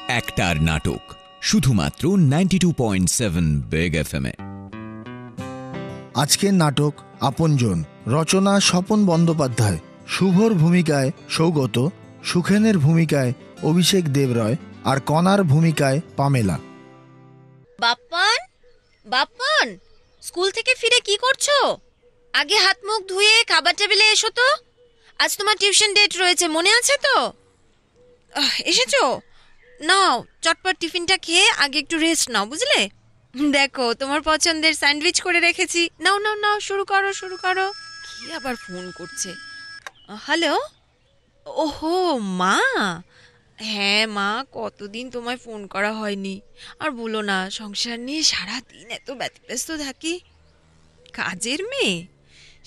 একটার নাটক শুধুমাত্র 92.7 বেগ এফএম-এ। আজকের নাটক আপনজন, রচনা স্বপন বন্দ্যোপাধ্যায়, শুভর ভূমিকায় সৌগত, সুখেনের ভূমিকায় অভিষেক দেবরয় আর কণার ভূমিকায় পামেলা। বাপ্পান, বাপ্পান, স্কুল থেকে ফিরে কি করছো? আগে হাত মুখ ধুয়ে খাবার টেবিলে এসো তো। আজ তোমার টিউশন ডেট রয়েছে, মনে আছে তো? এসেছো? নাও, চটপট টিফিনটা খেয়ে আগে একটু রেস্ট নাও, বুঝলে? দেখো, তোমার পছন্দের স্যান্ডউইচ করে রেখেছি। নাও নাও নাও, শুরু করো শুরু করো। কি আবার ফোন করছে? হ্যালো, ওহো মা। হ্যাঁ মা, কতদিন তোমায় ফোন করা হয়নি। আর বলো না, সংসার নিয়ে সারাদিন এত ব্যতিব্যস্ত থাকি। কাজের মেয়ে,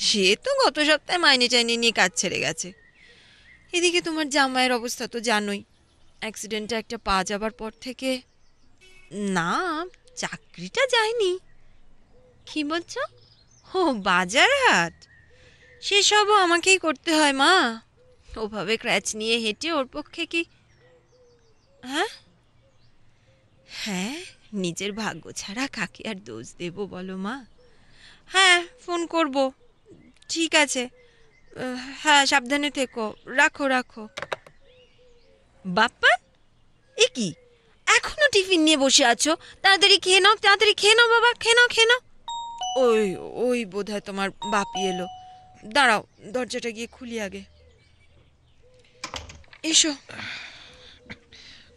সে তো গত সপ্তাহে মাইনে টাইনে নিয়ে কাজ ছেড়ে গেছে। এদিকে তোমার জামাইয়ের অবস্থা তো জানোই, অ্যাক্সিডেন্টে একটা পা যাবার পর থেকে। না, চাকরিটা যায়নি। কি বলছো? ও, বাজার হাট, সেসবও আমাকেই করতে হয় মা। ওভাবে ক্র্যাচ নিয়ে হেঁটে ওর পক্ষে কি? হ্যাঁ হ্যাঁ, নিজের ভাগ্য ছাড়া কাকে আর দোষ দেব বলো মা? হ্যাঁ, ফোন করব, ঠিক আছে। হ্যাঁ, সাবধানে থেকো, রাখো রাখো। বাপ্পা, এ কি, এখনো টিফিন নিয়ে বসে আছো? তাড়াতাড়ি খেয়ে নাও, তাড়াতাড়ি খেয়ে নাও বাবা, খেয়ে নাও খেয়ে নাও। ওই ওই বোধহয় তোমার বাপি এলো। দাঁড়াও, দরজাটা গিয়ে খুলি আগে। এসো।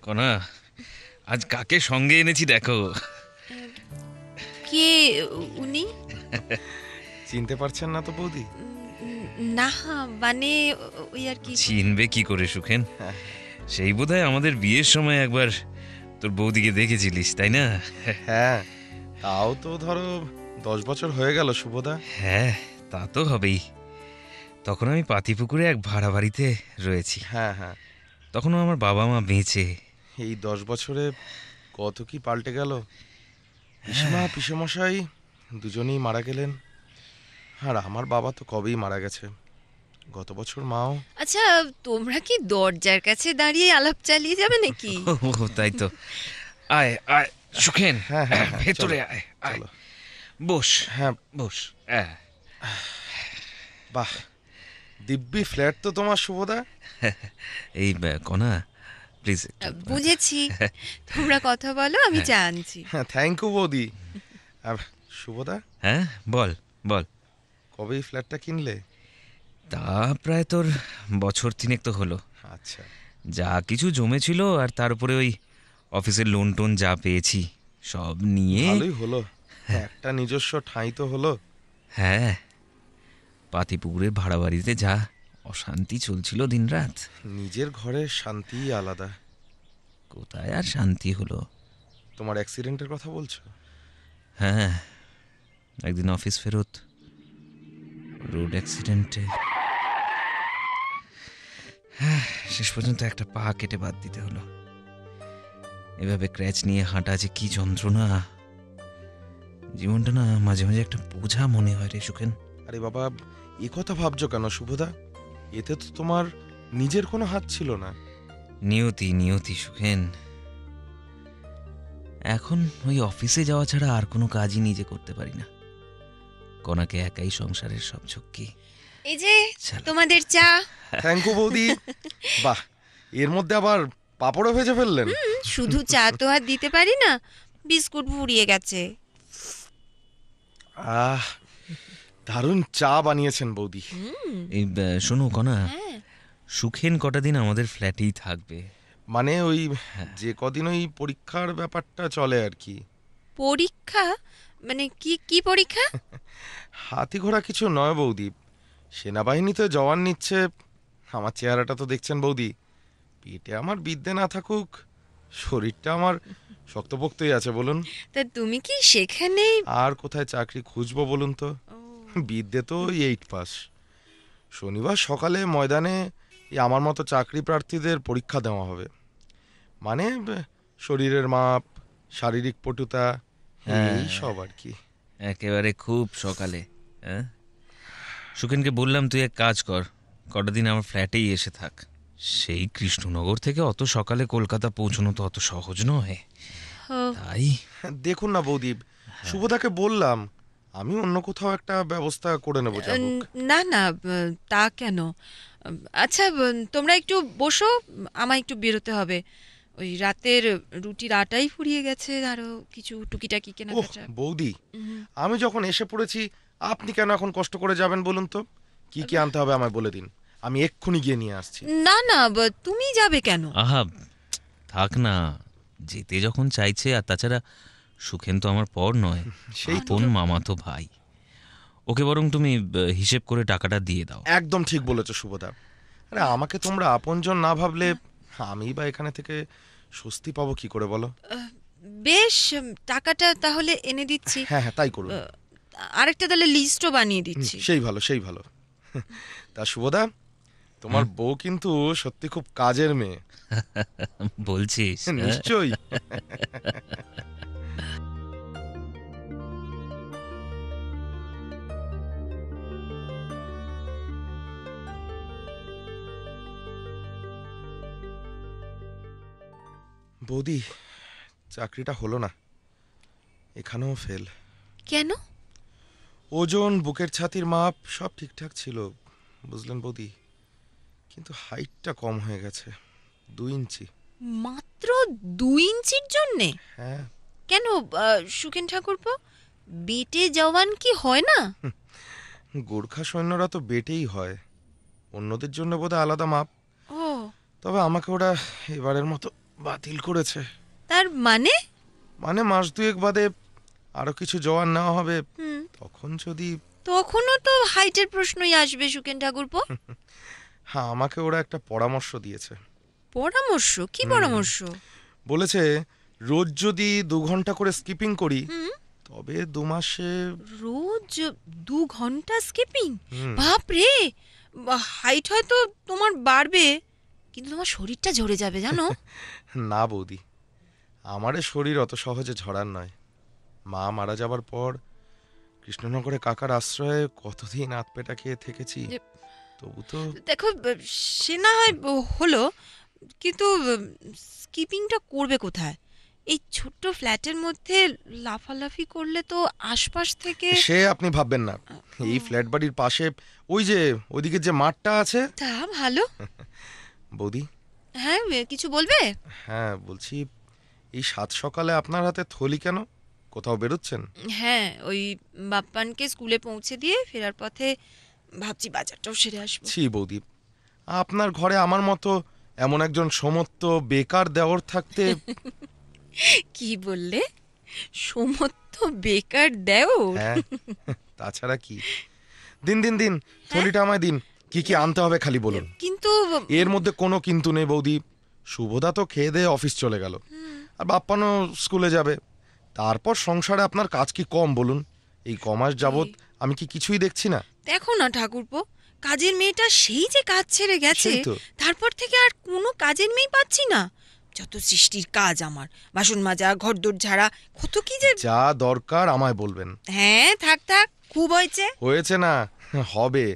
কণা, আজ কাকে সঙ্গে এনেছি দেখো। কে উনি? চিনতে পারছেন না তো বৌদি? না, মানে ওই আর কি। চিনবে কি করে সুখেন? সেই বোধহয় আমাদের বিয়ের সময় একবার তোর বৌদিকে দেখেছিলিস, তাই না? হ্যাঁ, তাও তো ধরো 10 বছর হয়ে গেল শুভদা। হ্যাঁ, তা তো হবেই। তখন আমি পাতিপুকুরে এক ভাড়া বাড়িতে রয়েছি। হ্যাঁ হ্যাঁ, তখনও আমার বাবা মা বেঁচে। এই 10 বছরে কত কি পাল্টে গেল। পিসমা পিসমশাই দুজনেই মারা গেলেন, আর আমার বাবা তো কবেই মারা গেছে। গত বছর মাও। আচ্ছা, তোমরা কি দরজার কাছে দাঁড়িয়ে আলাপ চালিয়ে যাবে নাকি? ও তাই তো। আয় আয় সুখেন, হ্যাঁ হ্যাঁ হ্যাঁ, ভেতরে চলো, আয় আয়, চলো। বস। হ্যাঁ, বস। বাহ, দিব্যি ফ্ল্যাট তো তোমার শুভদা। এই কণা, প্লিজ। বুঝেছি, তোমরা কথা বলো, আমি চা আনছি। হ্যাঁ, থ্যাংক ইউ বৌদি। শুভদা, হ্যাঁ, বল বল। কবে এই ফ্ল্যাটটা কিনলে? তা প্রায় তোর বছর তিনেক তো হলো। আচ্ছা, যা কিছু জমেছিল আর তার উপরে ওই অফিসের লোন টোন যা পেয়েছি সব নিয়ে। ভালোই হলো, একটা নিজস্ব ঠাঁই তো হলো। হ্যাঁ, পাতিপুকুরের ভাড়া বাড়িতে যা অশান্তি চলছিল দিনরাত। নিজের ঘরের শান্তিই আলাদা। কোথায় আর শান্তি হলো। তোমার অ্যাক্সিডেন্টের কথা বলছো? হ্যাঁ, একদিন অফিস ফেরত রোড অ্যাক্সিডেন্টে শেষ পর্যন্ত একটা পা কেটে বাদ দিতে হলো। এভাবে ক্র্যাচ নিয়ে হাঁটা যে কি যন্ত্রণা। জীবনটা না মাঝে মাঝে একটা বোঝা মনে হয় রে সুখেন। আরে বাবা, এ কথা ভাবছো কেন শুভদা? এতে তো তোমার নিজের কোনো হাত ছিল না। নিয়তি নিয়তি সুখেন। এখন ওই অফিসে যাওয়া ছাড়া আর কোনো কাজই নিজে করতে পারি না। কোনাকে একাই সংসারের সব ঝক্কি। এই যে তোমাদের চা। থ্যাংক ইউ বৌদি। বাহ, এর মধ্যে আবার পাপড়ও ভেজে ফেললেন। শুধু চা তো আর দিতে পারি না, বিস্কুট ফুরিয়ে গেছে। আহ, দারুণ চা বানিয়েছেন বৌদি। এই শোনো কনা, হ্যাঁ, সুখেন কটা দিন আমাদের ফ্ল্যাটেই থাকবে। মানে ওই যে কদিন ওই পরীক্ষার ব্যাপারটা চলে আর কি। পরীক্ষা? মানে কি কি পরীক্ষা? হাতি ঘোড়া কিছু নয় বৌদি, সেনাবাহিনীতে জওয়ান নিচ্ছে। আমার চেহারাটা তো দেখছেন বৌদি, পেটে আমার বিদ্যে না থাকুক, শরীরটা আমার শক্তপোক্তই আছে বলুন। তা তুমি কি সেখানে? আর কোথায় চাকরি খুঁজবো বলুন তো? বিদ্যে তো 8 পাস। শনিবার সকালে ময়দানে আমার মতো চাকরি প্রার্থীদের পরীক্ষা দেওয়া হবে। মানে শরীরের মাপ, শারীরিক পটুতা, এই সব আর কি। একেবারে খুব সকালে। হ্যাঁ, সুখেনকে বললাম তুই এক কাজ কর, কটা দিন আমার ফ্ল্যাটেই এসে থাক। সেই কৃষ্ণনগর থেকে অত সকালে কলকাতা পৌঁছানো তো অত সহজ নয়। ও, তাই দেখুন না বৌদি, শুভদাকে বললাম আমি অন্য কোথাও একটা ব্যবস্থা করে নেবো যা হোক। না না, তা কেন? আচ্ছা, তোমরা একটু বসো, আমায় একটু বেরোতে হবে। ওই রাতের রুটির আটাই ফুরিয়ে গেছে, আরো কিছু টুকিটাকি ওহ কেনাকাটা। বৌদি, হুম। আমি যখন এসে পড়েছি আপনি কেন এখন কষ্ট করে যাবেন বলুন তো? কি কি আনতে হবে আমায় বলে দিন, আমি এক্ষুনি গিয়ে নিয়ে আসছি। না না, তুমি যাবে কেন? আহা, থাক না, যেতে যখন চাইছে। আর তাছাড়া সুখেন তো আমার পর নয়, সেই তো। আপন মামাতো ভাই। ওকে বরং তুমি হিসেব করে টাকাটা দিয়ে দাও। একদম ঠিক বলেছো শুভদা। আরে আমাকে তোমরা আপনজন না ভাবলে আমি বা এখানে থেকে স্বস্তি পাবো কি করে বলো? বেশ, টাকাটা তাহলে এনে দিচ্ছি। হ্যাঁ হ্যাঁ, তাই করুন। আরেকটা তাহলে লিস্টও বানিয়ে দিচ্ছি। সেই ভালো সেই ভালো। তা শুভদা, তোমার বউ কিন্তু সত্যি খুব কাজের মেয়ে। বলছিস? নিশ্চয়ই। বৌদি, চাকরিটা হলো না, এখানেও ফেল। কেন? ওজন, বুকের ছাতির মাপ সব ঠিকঠাক ছিল বুঝলেন বৌদি, কিন্তু হাইটটা কম হয়ে গেছে 2 ইঞ্চি। মাত্র 2 ইঞ্চির জন্যে? হ্যাঁ, কেন সুখেন ঠাকুরপো, বেটে জওয়ান কি হয় না? গোর্খা সৈন্যরা তো বেটেই হয়, অন্যদের জন্য বোধহয় আলাদা মাপ। ও, তবে আমাকে ওরা এবারের মতো বাতিল করেছে। তার মানে? মানে মাস 2 বাদে আরো কিছু জওয়ান নেওয়া হবে, হুম, তখন যদি। তখনও তো হাইটের প্রশ্নই আসবে সুখেন ঠাকুরপো। হ্যাঁ, আমাকে ওরা একটা পরামর্শ দিয়েছে। পরামর্শ? কি পরামর্শ? বলেছে রোজ যদি 2 ঘন্টা করে স্কিপিং করি হুম, তবে 2 মাসে। রোজ 2 ঘন্টা স্কিপিং? হুম, বাপ রে! হাইট হয়তো তোমার বাড়বে, কিন্তু তোমার শরীরটা ঝরে যাবে জানো। না বৌদি, আমারে শরীর অত সহজে ঝরার নয়। মা মারা যাবার পর কৃষ্ণনগরে কাকার আশ্রয়ে কতদিন আতপেটা খেয়ে থেকেছি, যে- তবু তো। দেখো, সে না হয় হলো, কিন্তু স্কিপিংটা করবে কোথায়? এই ছোট্ট ফ্ল্যাটের মধ্যে লাফালাফি করলে তো আশপাশ থেকে। সে আপনি ভাববেন না, এই ফ্ল্যাট বাড়ির পাশে ওই যে ওইদিকে যে মাঠটা আছে। তা ভালো। বৌদি, হ্যাঁ, কিছু বলবে? হ্যাঁ বলছি, এই 7 সকালে আপনার হাতে থলি কেন? কোথাও বেরোচ্ছেন? হ্যাঁ, ওই বাপ্পানকে স্কুলে পৌঁছে দিয়ে ফেরার পথে ভাবছি বাজারটাও সেরে আসবো। ছি বৌদি, আপনার ঘরে আমার মতো এমন একজন সমত্ব বেকার দেওর থাকতে। কি বললে? সমস্ত বেকার দেও? হ্যাঁ, তাছাড়া কি। দিন দিন দিন, থলিটা আমায় দিন, কি কি আনতে হবে খালি বলুন। কিন্তু এর মধ্যে কোনো কিন্তু নেই বৌদি। শুভদা তো খেয়ে দিয়ে অফিস চলে গেল, আর বাপ্পানো স্কুলে যাবে। তারপর সংসারে আপনার কাজ কি কম বলুন? এই কমাস যাবৎ আমি কি কিছুই দেখছি না? দেখো না ঠাকুরপো, কাজের মেয়েটা সেই যে কাজ ছেড়ে গেছে, সেই তো। তারপর থেকে আর কোনো কাজের মেয়ে পাচ্ছি না। যত সৃষ্টির কাজ আমার, বাসন মাজা, ঘরদোর ঝাড়া, কত কি যে। যা দরকার আমায় বলবেন। হ্যাঁ, থাক থাক, খুব হয়েছে। হয়েছে না, হবে।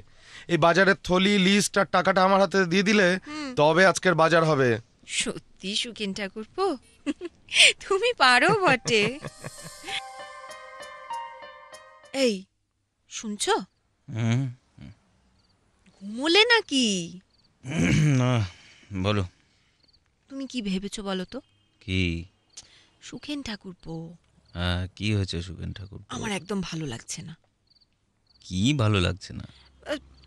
এই বাজারের থলি, লিস্ট আর টাকাটা আমার হাতে দিয়ে দিলে তবে আজকের বাজার হবে। সত্যি সুখেন ঠাকুরপো, তুমি পারো বটে। এই, শুনছো? হুম, ঘুমোলে নাকি? না, বলো। তুমি কি ভেবেছো বলো তো? কি? সুখেন ঠাকুরপো, কি হয়েছে সুখেন ঠাকুর? আমার একদম ভালো লাগছে না। কি ভালো লাগছে না?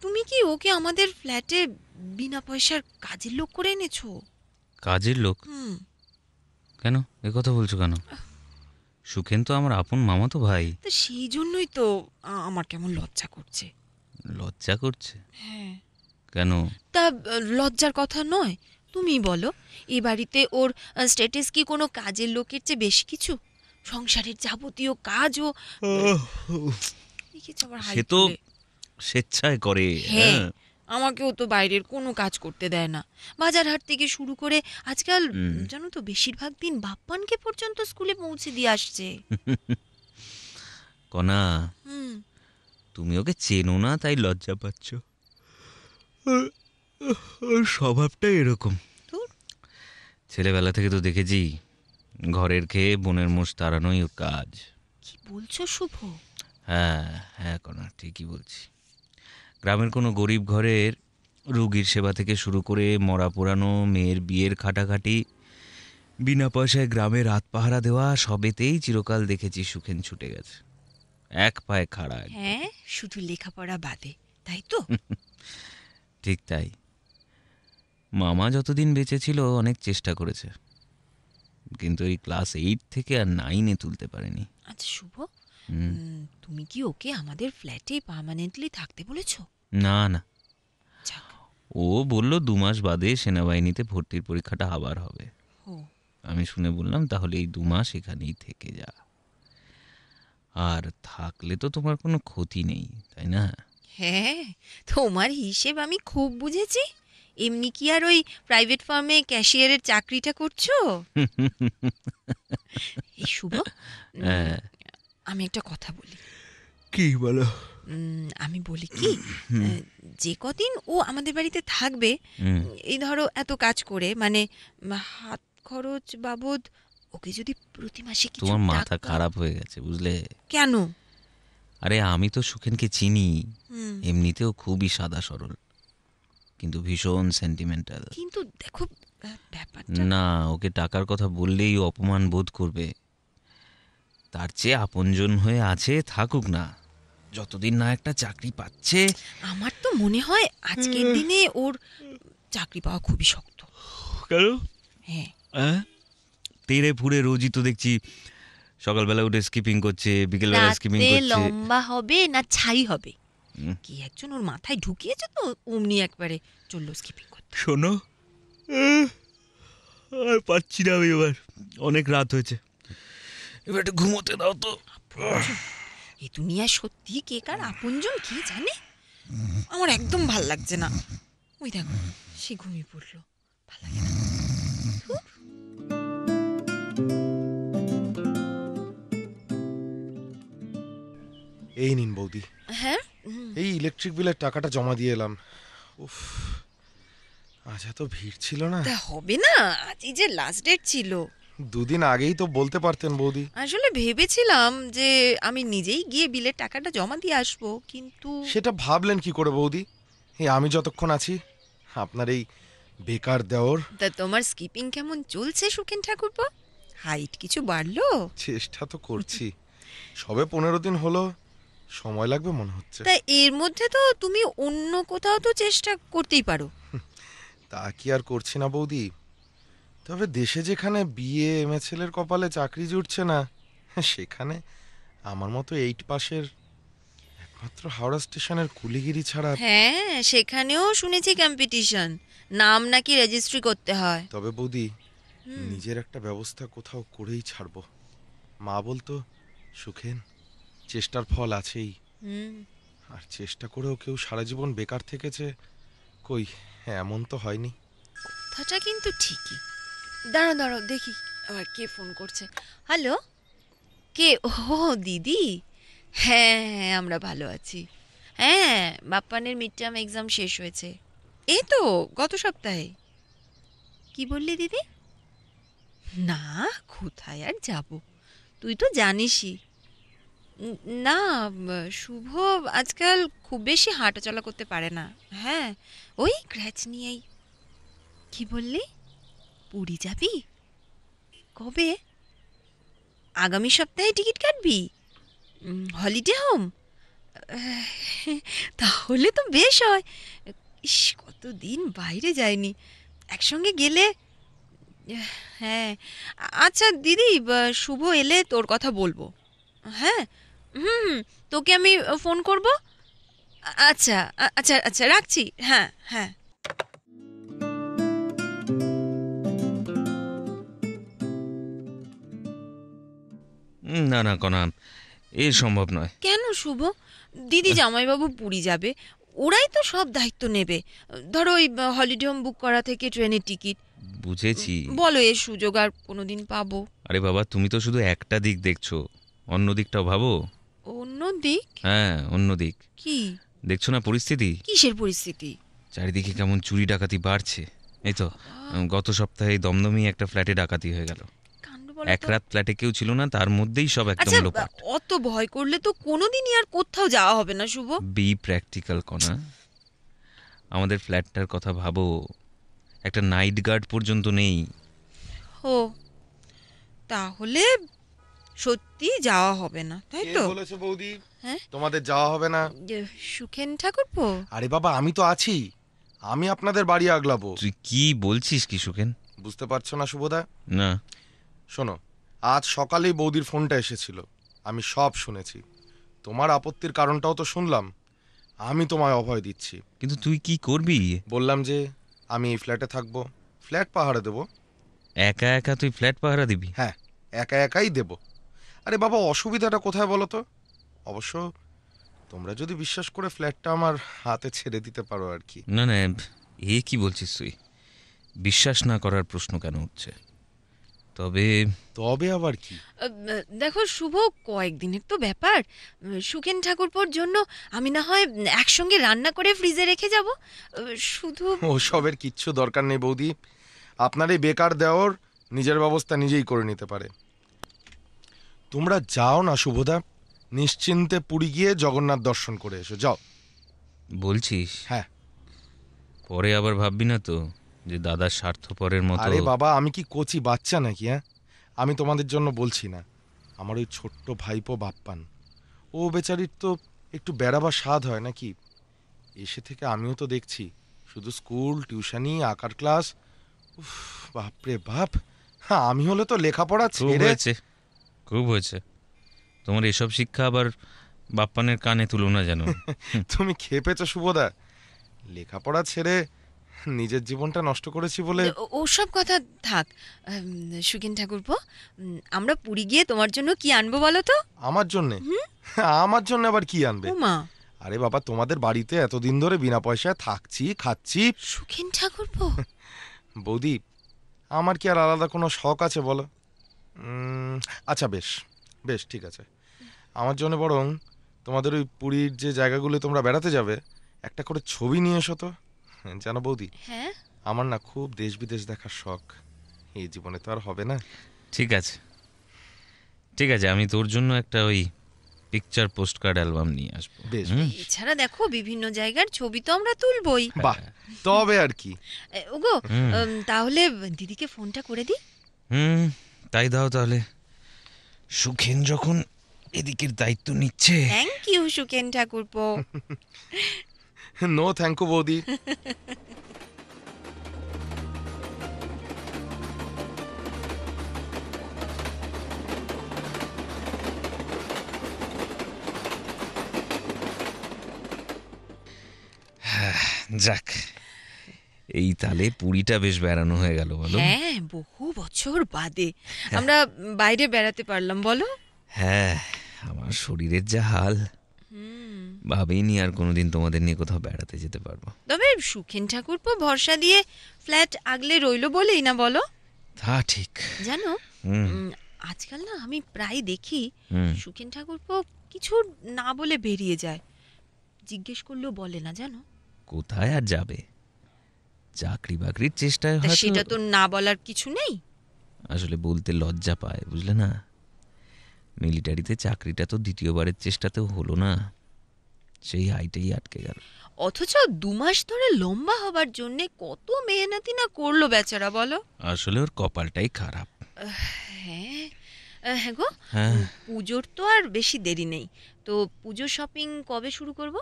তুমি কি ওকে আমাদের ফ্ল্যাটে বিনা পয়সার কাজের লোক করে এনেছো? কাজের লোক? হুম, কেন এ কথা বলছো কেন? সুখেন তো আমার আপন মামাতো ভাই। তো সেই জন্যই তো আমার কেমন লজ্জা করছে। লজ্জা করছে? হ্যাঁ। কেন? তা লজ্জার কথা নয়, তুমি বলো, এই বাড়িতে ওর স্ট্যাটাস কি কোনো কাজের লোকের চেয়ে বেশি কিছু? সংসারের যাবতীয় কাজও দেখেছো আবার হাই সে তো তুলে। স্বেচ্ছায় করে। হ্যাঁ, আমাকেও তো বাইরের কোনো কাজ করতে দেয় না। বাজার হাট থেকে শুরু করে আজকাল জানো তো বেশিরভাগ দিন বাপ্পানকে পর্যন্ত স্কুলে পৌঁছে দিয়ে আসছে। কনা, হুম, তুমি ওকে চেনো না তাই লজ্জা পাচ্ছ। ওর স্বভাবটাই এরকম। ধুর। ছেলেবেলা থেকে তো দেখেছি, ঘরের খেয়ে বোনের মোষ তাড়ানোই ওর কাজ। কি বলছো শুভ? হ্যাঁ হ্যাঁ কনা, ঠিকই বলছি। গ্রামের কোনো গরিব ঘরের রুগীর সেবা থেকে শুরু করে মরা পোড়ানো, মেয়ের বিয়ের খাটাখাটি, বিনা পয়সায় গ্রামে রাত পাহারা দেওয়া, সবেতেই চিরকাল দেখেছি সুখেন ছুটে গেছে, এক পায়ে খাড়া একদম। হ্যাঁ, শুধু লেখাপড়া বাদে, তাই তো? ঠিক তাই। মামা যতদিন বেঁচে ছিল অনেক চেষ্টা করেছে, কিন্তু এই ক্লাস 8 থেকে আর 9-এ তুলতে পারেনি। আচ্ছা শুভ, হুম। তুমি কি ওকে আমাদের ফ্ল্যাটে পার্মানেন্টলি থাকতে বলেছো? না না, যাক। ও বলল 2 মাস বাদে সেনাবাহিনীতে ভর্তির পরীক্ষাটা আবার হবে। ও, আমি শুনে বললাম, তাহলে এই 2 মাস এখানেই থেকে যা, আর থাকলে তো তোমার কোনো ক্ষতি নেই, তাই না? হ্যাঁ, তোমার হিসেব আমি খুব বুঝেছি। এমনি কি আর ওই প্রাইভেট ফার্মে ক্যাশিয়ারের চাকরিটা করছো? এই শুভ, হ্যাঁ। আমি একটা কথা বলি। কি বলো? আমি বলি কি, যে কদিন ও আমাদের বাড়িতে থাকবে, হুম। এই ধরো এত কাজ করে, মানে হাত খরচ বাবদ ওকে যদি প্রতি মাসে কিছু তোমার মাথা টাকা- খারাপ হয়ে গেছে বুঝলে? কেন? আরে আমি তো সুখেনকে চিনি, হুম, এমনিতেও খুবই সাদা সরল, কিন্তু ভীষণ সেন্টিমেন্টাল। কিন্তু দেখো ব্যাপারটা, না, ওকে টাকার কথা বললেই ও অপমান বোধ করবে। তার চেয়ে আপনজন হয়ে আছে, থাকুক না, যতদিন না একটা চাকরি পাচ্ছে। আমার তো মনে হয় আজকের দিনে ওর চাকরি পাওয়া খুবই শক্ত। কেন? হ্যাঁ, তেড়ে ফুড়ে রোজই তো দেখছি সকালবেলা উঠে স্কিপিং করছে, বিকেলবেলা স্কিপিং রাতে করছে। লম্বা হবে না ছাই হবে, হুম। কি একজন ওর মাথায় ঢুকিয়েছে তো অমনি একবারে চললো স্কিপিং করতে। শোনো, আর পাচ্ছি না আমি, এবার অনেক রাত হয়েছে, এবার একটু ঘুমোতে দাও তো। এই দুনিয়ায় সত্যি কে কার আপনজন কে জানে। আমার একদম ভাল লাগছে না। ওই দেখো, সে ঘুমিয়ে পড়লো, ভাল লাগে না। এই নিন বৌদি, হ্যাঁ, এই ইলেকট্রিক বিলের টাকাটা জমা দিয়ে এলাম। উফ, আজ এত ভিড় ছিল না। তা হবে না, আজ এই যে লাস্ট ডেট ছিল। 2 দিন আগেই তো বলতে পারতেন বৌদি। আসলে ভেবেছিলাম যে আমি নিজেই গিয়ে বিলের টাকাটা জমা দিয়ে আসবো, কিন্তু সেটা ভাবলেন কি করে বৌদি? এই আমি যতক্ষণ আছি, আপনার এই বেকার দেওর। তা তোমার স্কিপিং কেমন চলছে সুখেন ঠাকুরপো? হাইট কিছু বাড়লো? চেষ্টা তো করছি, সবে 15 দিন হলো, সময় লাগবে মনে হচ্ছে। তা এর মধ্যে তো তুমি অন্য কোথাও তো চেষ্টা করতেই পারো। তা কি আর করছি না বৌদি, তবে দেশে যেখানে বিয়ে এমএ ছেলের কপালে চাকরি জুটছে না, সেখানে আমার মতো 8 পাশের একমাত্র হাওড়া স্টেশনের কুলিগিরি ছাড়া। হ্যাঁ, সেখানেও শুনেছি কম্পিটিশন, নাম নাকি রেজিস্ট্রি করতে হয়। তবে বৌদি, নিজের একটা ব্যবস্থা কোথাও করেই ছাড়বো। মা বলতো, সুখেন, চেষ্টার ফল আছেই। হুম, আর চেষ্টা করেও কেউ সারা জীবন বেকার থেকেছে, কই এমন তো হয়নি। কথাটা কিন্তু ঠিকই। দাঁড়াও দাঁড়াও দেখি আবার কে ফোন করছে। হ্যালো, কে? ও দিদি, হ্যাঁ হ্যাঁ আমরা ভালো আছি। হ্যাঁ, বাপ্পানের মিড টার্ম এক্সাম শেষ হয়েছে, এই তো গত সপ্তাহে। কি বললি দিদি? না, কোথায় আর যাব, তুই তো জানিসই। না, শুভ আজকাল খুব বেশি হাঁটাচলা করতে পারে না। হ্যাঁ, ওই ক্র্যাচ নিয়েই। কি বললি, পুরী যাবি? কবে? আগামী সপ্তাহে টিকিট কাটবি? Holiday home? তাহলে তো বেশ হয়। ইস, কতদিন বাইরে যায়নি, একসঙ্গে গেলে। হ্যাঁ, আচ্ছা দিদি, শুভ এলে তোর কথা বলবো। হ্যাঁ, হুম, তোকে আমি ফোন করব। আচ্ছা আচ্ছা আচ্ছা, রাখছি। হ্যাঁ হ্যাঁ। না না কনা, এ সম্ভব নয়। কেন শুভ? দিদি জামাইবাবু পুরী যাবে, ওরাই তো সব দায়িত্ব নেবে। ধরো ওই হলিডে হোম বুক করা থেকে ট্রেনের টিকিট। বুঝেছি। বলো, এর সুযোগ আর কোনোদিন পাবো? আরে বাবা, তুমি তো শুধু একটা দিক দেখছো, অন্য দিকটাও ভাবো। অন্য দিক? হ্যাঁ, অন্য দিক কি? দেখছো না পরিস্থিতি? কিসের পরিস্থিতি? চারিদিকে কেমন চুরি ডাকাতি বাড়ছে। এই তো গত সপ্তাহে দমদমি একটা ফ্ল্যাটে ডাকাতি হয়ে গেল। কাণ্ড বলো এক তো। রাত ফ্ল্যাটে কেউ ছিল না, তার মধ্যেই সব একদম আচ্ছা, লোপাট। অত ভয় করলে তো কোনোদিনই আর কোথাও যাওয়া হবে না শুভ। বি প্র্যাকটিক্যাল কণা। আমাদের ফ্ল্যাটটার কথা ভাবো, একটা নাইট গার্ড পর্যন্ত নেই। ও, তাহলে সত্যি যাওয়া হবে না, তাই কে তো? বলেছে বৌদি হ্যাঁ? তোমাদের যাওয়া হবে না? সুখেন ঠাকুরপো। আরে বাবা, আমি তো আছি, আমি আপনাদের বাড়ি আগলাবো। তুই কি বলছিস কি সুখেন? বুঝতে পারছো না শুভদা? না। শোনো, আজ সকালেই বৌদির ফোনটা এসেছিল, আমি সব শুনেছি। তোমার আপত্তির কারণটাও তো শুনলাম। আমি তোমায় অভয় দিচ্ছি। কিন্তু তুই কি করবি? বললাম যে আমি এই ফ্ল্যাটে থাকবো, ফ্ল্যাট পাহারা দেবো। একা একা তুই ফ্ল্যাট পাহারা দিবি? হ্যাঁ, একা একাই দেব। আরে বাবা, অসুবিধাটা কোথায় বলো তো? অবশ্য তোমরা যদি বিশ্বাস করে ফ্ল্যাটটা আমার হাতে ছেড়ে দিতে পারো আর কি। না না, এ কি বলছিস তুই? বিশ্বাস না করার প্রশ্ন কেন উঠছে? তবে তবে আবার কি? দেখো শুভ, কয়েকদিনের তো ব্যাপার। সুখেন ঠাকুরপোর জন্য আমি না হয় একসঙ্গে রান্না করে ফ্রিজে রেখে যাব। শুধু ওসবের কিচ্ছু দরকার নেই বৌদি। আপনার এই বেকার দেওর নিজের ব্যবস্থা নিজেই করে নিতে পারে। তোমরা যাও না শুভদা, নিশ্চিন্তে পুরী গিয়ে জগন্নাথ দর্শন করে এসো, যাও। বলছিস? হ্যাঁ। পরে আবার ভাববি না তো যে দাদার স্বার্থপরের মতো? আরে বাবা, আমি কি কচি বাচ্চা নাকি? হ্যাঁ, আমি তোমাদের জন্য বলছি না। আমার ওই ছোট্ট ভাইপো বাপ্পান, ও বেচারির তো একটু বেড়াবার স্বাদ হয় নাকি? এসে থেকে আমিও তো দেখছি শুধু স্কুল, টিউশনি, আঁকার ক্লাস। উফ, বাপরে বাপ। হ্যাঁ, আমি হলে তো লেখাপড়া খুব ছেড়ে। হয়েছে, খুব হয়েছে। তোমার এসব শিক্ষা আবার বাপ্পানের কানে তুলো না যেন। তুমি খেপেছো শুভদা? লেখাপড়া ছেড়ে নিজের জীবনটা নষ্ট করেছি বলে? ওসব কথা থাক। সুখেন ঠাকুরপো, আমরা পুরী গিয়ে তোমার জন্য কি আনবো বলো তো? আমার জন্যে? আমার জন্য আবার কি আনবে? ওমা, আরে বাবা, তোমাদের বাড়িতে এতদিন ধরে বিনা পয়সায় থাকছি, খাচ্ছি। সুখেন ঠাকুরপো। বৌদি, আমার কি আর আলাদা কোনো শখ আছে বলো? আচ্ছা, বেশ বেশ, ঠিক আছে। আমার জন্য বরং তোমাদের ওই পুরীর যে জায়গাগুলো তোমরা বেড়াতে যাবে, একটা করে ছবি নিয়ে এসো তো। জানো বৌদি, হ্যাঁ, আমার না খুব দেশ বিদেশ দেখার শখ। এই জীবনে তো আর হবে না। ঠিক আছে, ঠিক আছে, আমি তোর জন্য একটা ওই পিকচার পোস্ট কার্ড অ্যালবাম নিয়ে আসবো। বেশ। এছাড়া দেখো বিভিন্ন জায়গার ছবি তো আমরা তুলবই। বাহ, তবে আর কি। ওগো, তাহলে দিদিকে ফোনটা করে দিই। তাই দাও তাহলে। সুখেন যখন এদিকের দায়িত্ব নিচ্ছে। থ্যাংক ইউ সুখেন ঠাকুরপো। নো থ্যাংক ইউ বৌদি। যাক, এই তালে পুরীটা বেশ বেড়ানো হয়ে গেল বলো? হ্যাঁ, বহু বছর বাদে আমরা বাইরে বেড়াতে পারলাম বলো। হ্যাঁ, আমার শরীরের যা হাল, ভাবেইনি আর কোনোদিন তোমাদের নিয়ে কোথাও বেড়াতে যেতে পারবো। তবে সুখেন ঠাকুরপো ভরসা দিয়ে ফ্ল্যাট আগলে রইলো বলেই না বলো। তা ঠিক। জানো, আজকাল না আমি প্রায় দেখি সুখেন ঠাকুরপো কিছু না বলে বেরিয়ে যায়। জিজ্ঞেস করলেও বলে না, জানো। কোথায় আর যাবে? চাকরি বাকরির চেষ্টায় তা হয়তো। সেটা তো না বলার কিছু নেই। আসলে বলতে লজ্জা পায়, বুঝলে না? মিলিটারিতে চাকরিটা তো দ্বিতীয়বারের চেষ্টাতেও হলো না, সেই হাইটেই আটকে গেল। অথচ 2 মাস ধরে লম্বা হবার জন্য কত মেহনতি না করলো বেচারা বলো। আসলে ওর কপালটাই খারাপ। হ্যাঁ, হ্যাঁ গো, হ্যাঁ, পুজোর তো আর বেশি দেরি নেই। তো পুজো শপিং কবে শুরু করব?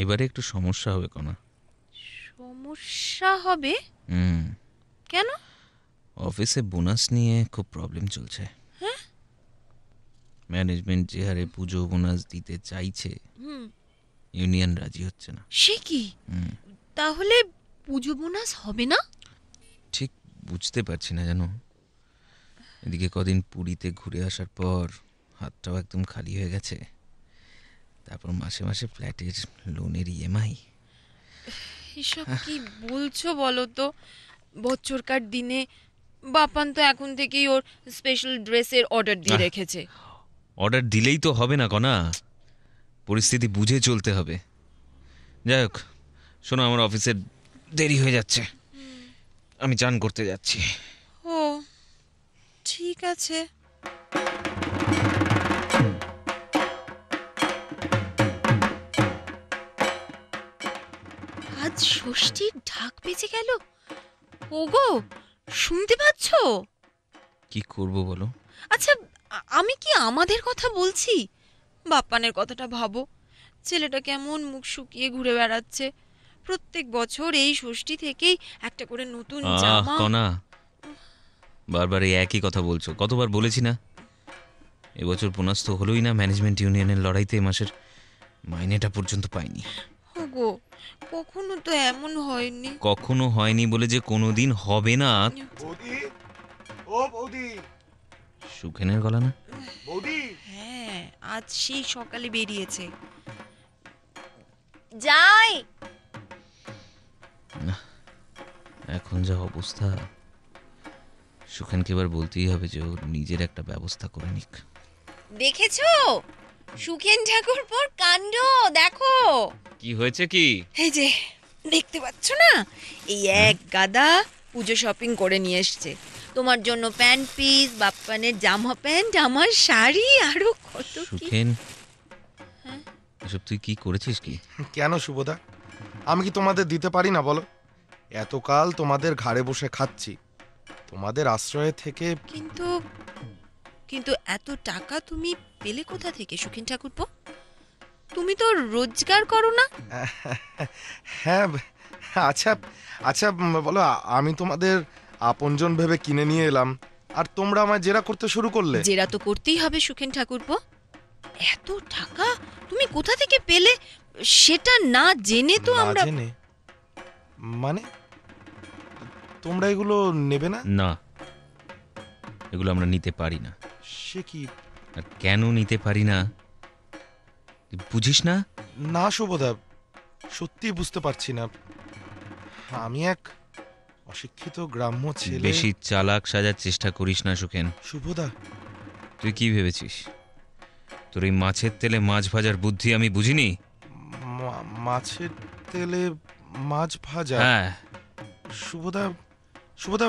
এবারে একটু সমস্যা হবে কোনা। সমস্যা হবে? কেন? অফিসে বোনাস নিয়ে খুব প্রবলেম চলছে। ম্যানেজমেন্ট যে হারে পুজো বোনাস দিতে চাইছে, ইউনিয়ন রাজি হচ্ছে না। সে কি? তাহলে পুজো বোনাস হবে না? ঠিক বুঝতে পারছি না জানো। এদিকে কদিন পুরীতে ঘুরে আসার পর হাতটাও একদম খালি হয়ে গেছে। তারপর মাসে মাসে ফ্ল্যাটের লোনের ইএমআই। এসব কি বলছো বলো তো? বছরকার দিনে বাপান তো এখন থেকেই ওর স্পেশাল ড্রেসের অর্ডার দিয়ে রেখেছে। অর্ডার দিলেই তো হবে না কনা, পরিস্থিতি বুঝে চলতে হবে। যাই হোক, শোনো, আমার অফিসের দেরি হয়ে যাচ্ছে, আমি চান করতে যাচ্ছি। ও ঠিক আছে। আজ ষষ্ঠীর ঢাক বেজে গেল। ওগো, শুনতে পাচ্ছ? কি করব বলো? আচ্ছা, আমি কি আমাদের কথা বলছি? বাপ্পানের কথাটা ভাবো। ছেলেটা কেমন মুখ শুকিয়ে ঘুরে বেড়াচ্ছে। প্রত্যেক বছর এই ষষ্ঠী থেকেই একটা করে নতুন জামা। কনা, বারবার এই একই কথা বলছো। কতবার বলেছি না, এবছর পুনস্থ হলোই না। ম্যানেজমেন্ট ইউনিয়নের লড়াইতে এ মাসের মাইনেটা পর্যন্ত পাইনি। ওগো, কখনো তো এমন হয়নি। কখনো হয়নি বলে যে কোনোদিন হবে না। বৌদি, ও বৌদি, সুখেনের গলা না? বৌদি। হ্যাঁ, আজ সেই সকালে বেরিয়েছে। যাই। এখন যা অবস্থা, সুখেনকে এবার বলতেই হবে যে ওর নিজের একটা ব্যবস্থা করে নিক। দেখেছো সুখেন ঠাকুরপোর কাণ্ড? দেখো কি হয়েছে কি? এই যে দেখতে পাচ্ছ না, এই এক গাদা পুজো শপিং করে নিয়ে এসছে। তোমার জন্য প্যান্ট পিস, বাপ্পানের জামা প্যান্ট, আমার শাড়ি, আরো কত কি। সুখেন, এসব তুই কি করেছিস কি? কেন শুভদা, আমি কি তোমাদের দিতে পারি না বলো? এতকাল তোমাদের ঘাড়ে বসে খাচ্ছি, তোমাদের আশ্রয়ে থেকে। কিন্তু কিন্তু এত টাকা তুমি পেলে কোথা থেকে সুখেন ঠাকুরপো? তুমি তো রোজগার করো না। হ্যাঁ, আচ্ছা আচ্ছা, বলো, আমি তোমাদের আপনজন ভেবে কিনে নিয়ে এলাম, আর তোমরা আমায় জেরা করতে শুরু করলে। জেরা তো করতেই হবে সুখেন ঠাকুরপো। এত টাকা তুমি কোথা থেকে পেলে সেটা না জেনে তো না আমরা। জেনে? মানে তোমরা এগুলো নেবে না? না, এগুলো আমরা নিতে পারি না। সে কি? আর কেন নিতে পারি না তুই বুঝিস না? না শুভদা, সত্যি বুঝতে পারছি না। আমি এক অশিক্ষিত গ্রাম্য ছেলে। বেশি চালাক সাজার চেষ্টা করিস না সুখেন। শুভদা, তুই কি ভেবেছিস তোর এই মাছের তেলে মাছ ভাজার বুদ্ধি আমি বুঝিনি? মাছের তেলে মাছ ভাজা? হ্যাঁ। শুভদা, শুভদা,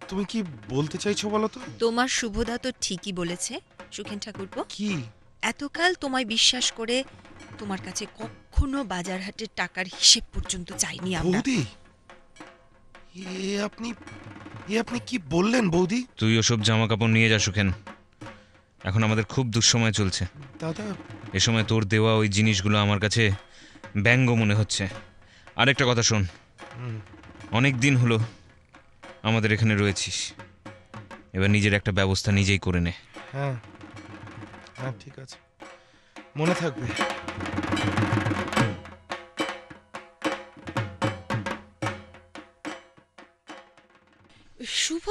তুমি কি বলতে চাইছো বলো তো? তোমার শুভদা তো ঠিকই বলেছে সুখেন ঠাকুরপো। কি? এতকাল তোমায় বিশ্বাস করে তোমার কাছে কখনো বাজার হাটের টাকার হিসেব পর্যন্ত চাইনি আমরা। বৌদি, এ আপনি কি বললেন বৌদি? তুই ওসব জামা কাপড় নিয়ে যা সুখেন, এখন আমাদের খুব দুঃসময় চলছে। দাদা, এ সময় তোর দেওয়া ওই জিনিসগুলো আমার কাছে ব্যঙ্গ মনে হচ্ছে। আরেকটা কথা শোন, অনেক দিন হলো আমাদের এখানে রয়েছিস, এবার নিজের একটা ব্যবস্থা নিজেই করে নে। হ্যাঁ হ্যাঁ, ঠিক আছে, মনে থাকবে। শুভ,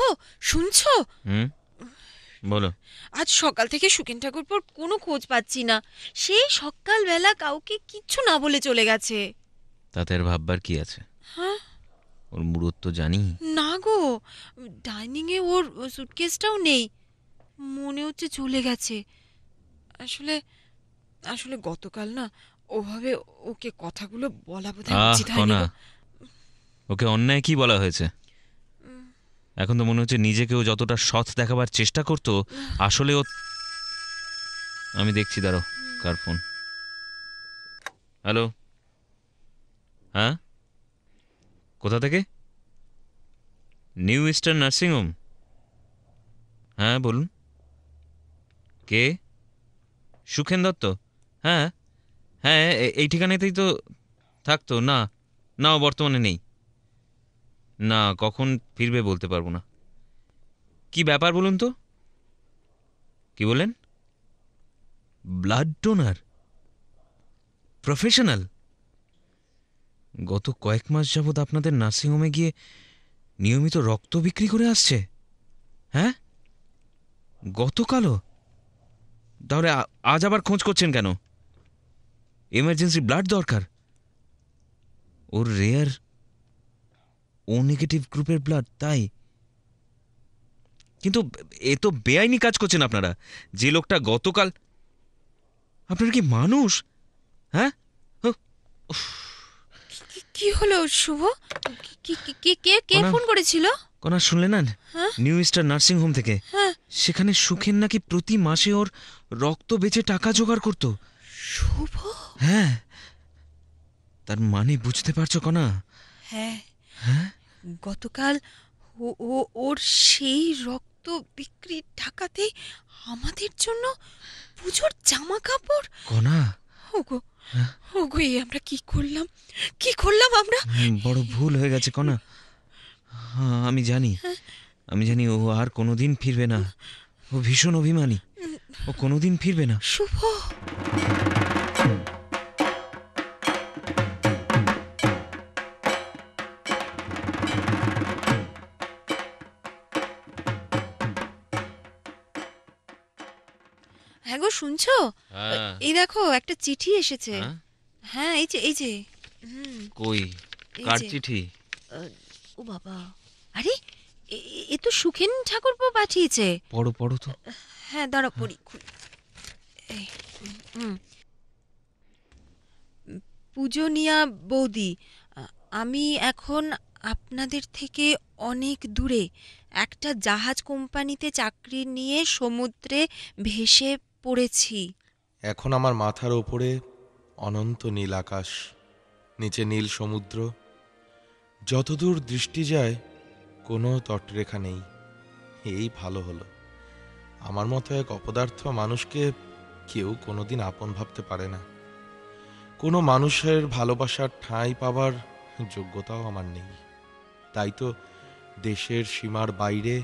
শুনছো? হুম, বলো। আজ সকাল থেকে সুখেন ঠাকুরপোর কোনো খোঁজ পাচ্ছি না। সেই সকালবেলা কাউকে কিচ্ছু না বলে চলে গেছে। তাতে আর ভাববার কি আছে? হ্যাঁ, ওর মুরত তো জানি। না গো, ডাইনিং এ ওর সুটকেসটাও নেই। মনে হচ্ছে চলে গেছে। আসলে আসলে গতকাল না ওভাবে ওকে কথাগুলো বলা বোধহয় উচিত হয়নি কনা, গো। ওকে অন্যায় কি বলা হয়েছে? এখন তো মনে হচ্ছে নিজেকেও যতটা সৎ দেখাবার চেষ্টা করতো, আসলে ও। আমি দেখছি, দাঁড়ো, কার ফোন? হ্যালো, হ্যাঁ, কোথা থেকে? New eastern nursing home? হ্যাঁ বলুন, কে? সুখেন দত্ত? হ্যাঁ হ্যাঁ, এই ঠিকানাতেই তো থাকতো। না না, ও বর্তমানে নেই। না, কখন ফিরবে বলতে পারবো না। কি ব্যাপার বলুন তো? কি বলেন? Blood donor? প্রফেশনাল? গত কয়েক মাস যাবৎ আপনাদের নার্সিংহোমে গিয়ে নিয়মিত রক্ত বিক্রি করে আসছে? হ্যাঁ, গতকালও? তাহলে আজ আবার খোঁজ করছেন কেন? এমার্জেন্সি ব্লাড দরকার? ওর রেয়ার ও নেগেটিভ গ্রুপের ব্লাড, তাই? কিন্তু এ তো বেআইনি কাজ করছেন আপনারা। যে লোকটা গতকাল, আপনারা কি মানুষ? হ্যাঁ, কি হলো শুভ? কে কোনা- ফোন করেছিল? কোনা শুনলে না? হ্যাঁ? নিউ স্টার নার্সিং হোম থেকে। হ্যাঁ। সেখানে সুখেন নাকি প্রতি মাসে ওর রক্ত বেচে টাকা জোগাড় করতো। শুভ? হ্যাঁ, তার মানে বুঝতে পারছো কনা? হ্যাঁ, হ্যাঁ, গতকাল ওর সেই রক্ত বিক্রির টাকাতে আমাদের জন্য পুজোর জামা কাপড়। কনা ওগো, ওগো, আমরা কি করলাম আমরা? বড় ভুল হয়ে গেছে কনা। হ্যাঁ, আমি জানি ও আর কোনোদিন ফিরবে না। ও ভীষণ অভিমানী, ও কোনোদিন ফিরবে না। শুভ, হ্যাঁ গো, শুনছো? এই দেখো, একটা চিঠি এসেছে। হ্যাঁ, এই যে কই, এই কার যে। চিঠি? ও বাবা, আরে এ তো সুখেন ঠাকুরপো পাঠিয়েছে। পড়ো তো। হ্যাঁ, দাঁড়া পড়ি। পূজনীয়া বৌদি, আমি এখন আপনাদের থেকে অনেক দূরে একটা জাহাজ কোম্পানিতে চাকরি নিয়ে সমুদ্রে ভেসে পড়েছি। এখন আমার মাথার ওপরে অনন্ত নীল আকাশ, নিচে নীল সমুদ্র, যতদূর দৃষ্টি যায় কোনো তটরেখা নেই। এই ভালো হলো। আমার মতো এক অপদার্থ মানুষকে কেউ কোনোদিন আপন ভাবতে পারে না। কোনো মানুষের ভালোবাসার ঠাঁই পাবার যোগ্যতাও আমার নেই। তাই তো দেশের সীমার বাইরে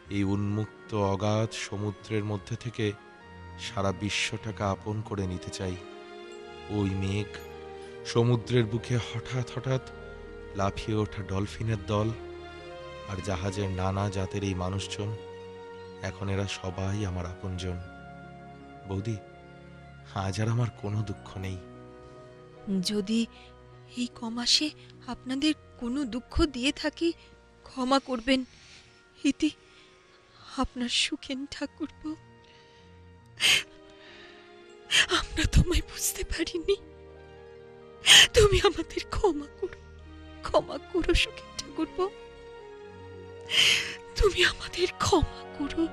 এই উন্মুক্ত অগাধ সমুদ্রের মধ্যে থেকে সারা বিশ্বটাকে আপন করে নিতে চাই। ওই মেঘ, সমুদ্রের বুকে হঠাৎ হঠাৎ লাফিয়ে ওঠা ডলফিনের দল, আর জাহাজের নানা জাতের এই মানুষজন, এখন এরা সবাই আমার আপনজন। বৌদি, আজ আর আমার কোনো দুঃখ নেই। যদি এই কমাসে আপনাদের কোনো দুঃখ দিয়ে থাকি, ক্ষমা করবেন। ইতি আপনার সুখেন ঠাকুরপো। আমরা তোমায় বুঝতে পারিনি, তুমি আমাদের ক্ষমা করো সুখেন ঠাকুরপো, তুমি আমাদের ক্ষমা করো।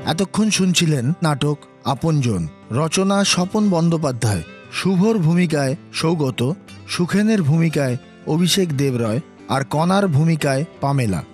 এতক্ষণ শুনছিলেন নাটক আপনজন, রচনা স্বপন বন্দ্যোপাধ্যায়, শুভর ভূমিকায় সৌগত, সুখেনের ভূমিকায় অভিষেক দেবরয় আর কণার ভূমিকায় পামেলা।